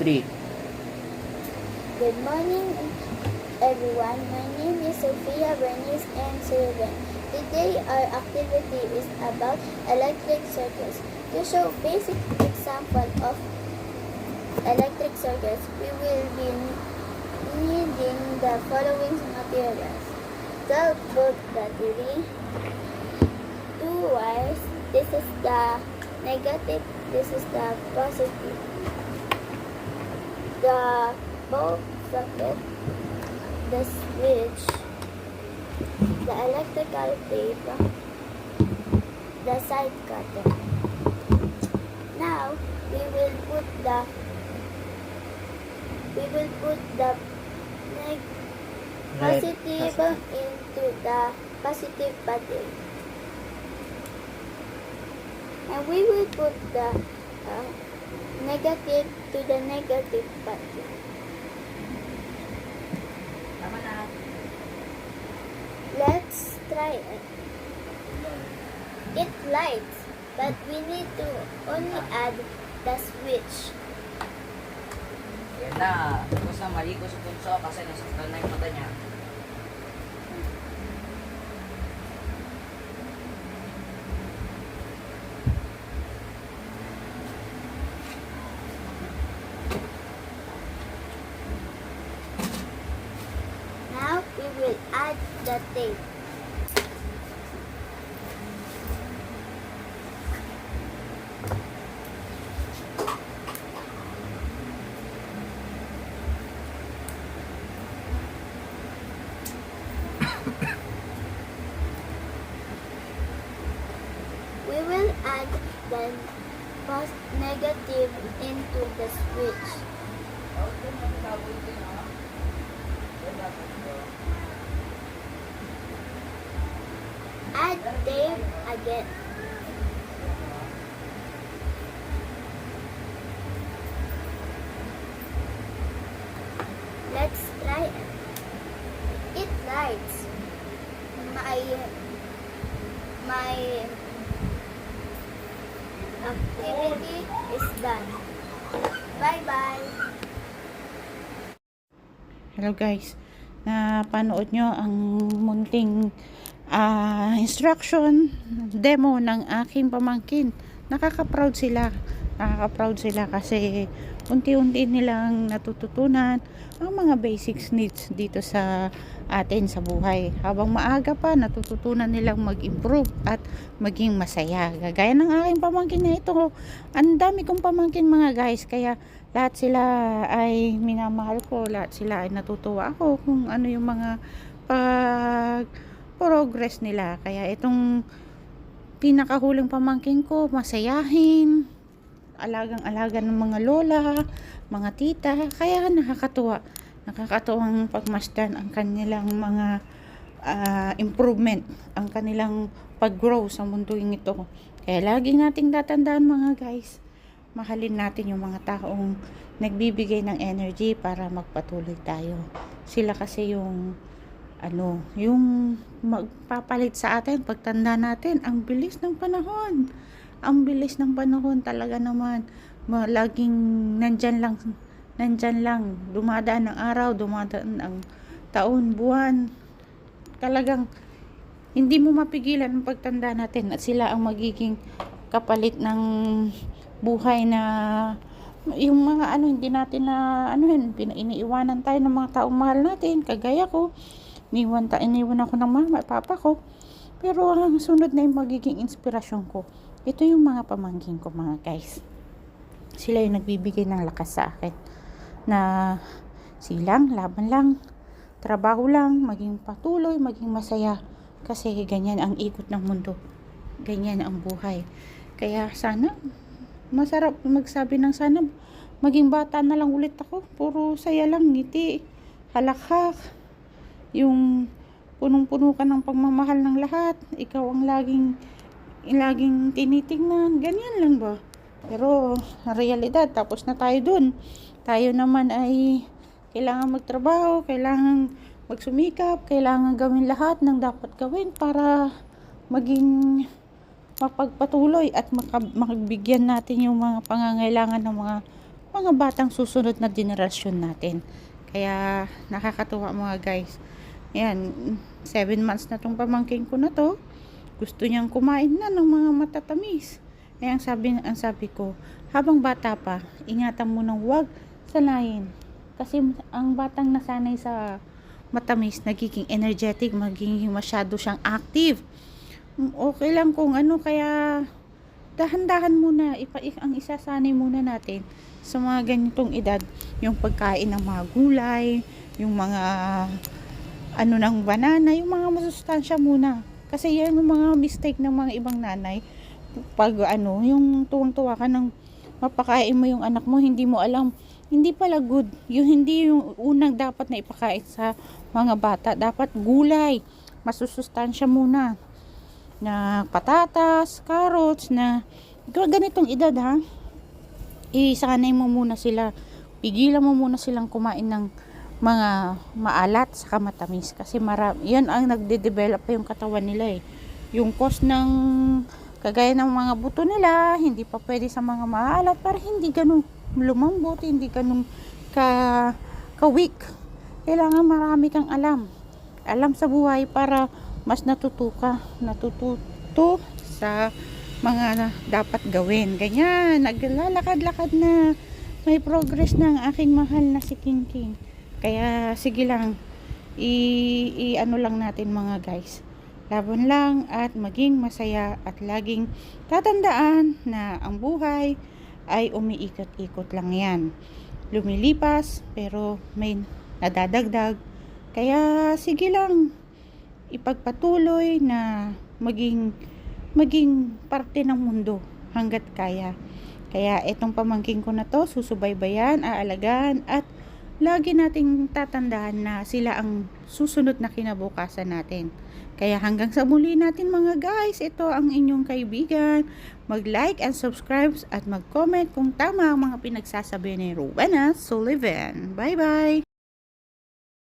3. Good morning, everyone. My name is Sophia Bernice and Sullivan. Today, our activity is about electric circuits. To show basic example of electric circuits, we will be needing the following materials: 12-volt battery, 2 wires. This is the negative, this is the positive. The bulb socket, the switch, the electrical tape, the side cutter. Now we will put the positive into the positive battery, and we will put the negative to the negative battery. Let's try it. It lights, but we need to only add the switch. Yan na. Tapos na mali ko sa punso kasi nasaktan na yung mata niya. Now we will add the tape. We will add the negative into the switch. Add tape again. Let's try it. It lights. My activity is done. Bye-bye. Hello guys, napanood nyo ang munting instruction demo ng aking pamangkin. Nakaka-proud sila kasi unti-unti nilang natututunan ang mga basics needs dito sa atin sa buhay. Habang maaga pa, natututunan nilang mag-improve at maging masaya. Gaya ng aking pamangkin na ito. Ang dami kong pamangkin mga guys, kaya lahat sila ay minamahal ko, lahat sila ay natutuwa ako kung ano yung mga progress nila. Kaya itong pinakahuling pamangkin ko, masayahin, alagang-alaga ng mga lola, mga tita, kaya nakakatuwang pagmasdan ang kanilang mga improvement, ang kanilang pag-grow sa mundong ito. Kaya lagi nating tatandaan mga guys, mahalin natin yung mga taong nagbibigay ng energy para magpatuloy tayo. Sila kasi yung magpapalit sa atin pagtanda natin. Ang bilis ng panahon. Ang bilis ng panahon talaga naman. Laging nandyan lang. Dumadaan ang araw, dumadaan ang taon, buwan. Talagang hindi mo mapigilan ang pagtanda natin at sila ang magiging kapalit ng buhay na yung mga hindi natin na iniiwanan tayo ng mga taong mahal natin. Kagaya ko, iniwan ako ng mama at papa ko, pero ang sunod na yung magiging inspirasyon ko, ito yung mga pamangkin ko mga guys. Sila yung nagbibigay ng lakas sa akin na silang, laban lang, trabaho lang, maging patuloy, maging masaya, kasi ganyan ang ikot ng mundo, ganyan ang buhay. Kaya sana masarap magsabi ng sana maging bata na lang ulit ako, puro saya lang, ngiti, halakhak, yung punong-puno ka ng pagmamahal ng lahat, ikaw ang laging tinitingnan, ganyan lang ba? Pero realidad, tapos na tayo dun. Tayo naman ay kailangan magtrabaho, kailangan magsumikap, kailangan gawin lahat ng dapat gawin para maging mapagpatuloy at magbigyan natin yung mga pangangailangan ng mga mga batang susunod na generasyon natin. Kaya nakakatuwa mga guys. Ayan, 7 months na tong pamangkin ko na to. Gusto niyang kumain na ng mga matatamis. Kaya ang sabi ko, habang bata pa, ingatan mo nang huwag sanayin. Kasi ang batang nasanay sa matamis, nagiging energetic, magiging masyado siyang active. Okay lang kung ano, kaya dahan-dahan muna, ang isasanay muna natin sa mga ganitong edad, yung pagkain ng mga gulay, yung mga ano ng banana, yung mga masustansya muna. Kasi yan yung mga mistake ng mga ibang nanay. Pag ano, yung tuwang-tuwa ka ng mapakain mo yung anak mo, hindi mo alam, hindi pala good. Yung hindi yung unang dapat na ipakain sa mga bata. Dapat gulay, masusustansya muna. Na patatas, carrots, na ganitong edad ha. Isanay mo muna sila. Pigilan mo muna silang kumain ng mga maalat sa matamis. Kasi yan ang nagde-develop pa yung katawan nila eh. Yung cause ng kagaya ng mga buto nila, hindi pa pwede sa mga maalat para hindi ganun lumambot, hindi ganun ka-weak. Kailangan marami kang alam sa buhay para mas natuto sa mga dapat gawin. Ganyan, naglalakad-lakad na, may progress na ang aking mahal na si King King. Kaya sige lang, ano lang natin mga guys, laban lang at maging masaya at laging tatandaan na ang buhay ay umiikot-ikot lang yan. Lumilipas pero may nadadagdag. Kaya sige lang, ipagpatuloy na maging parte ng mundo hanggat kaya. Kaya itong pamangkin ko na to, susubaybayan, aalagaan at lagi nating tatandaan na sila ang susunod na kinabukasan natin. Kaya hanggang sa muli natin mga guys, ito ang inyong kaibigan. Mag-like and subscribe at mag-comment kung tama ang mga pinagsasabi ni Rowena Sullivan. Bye-bye!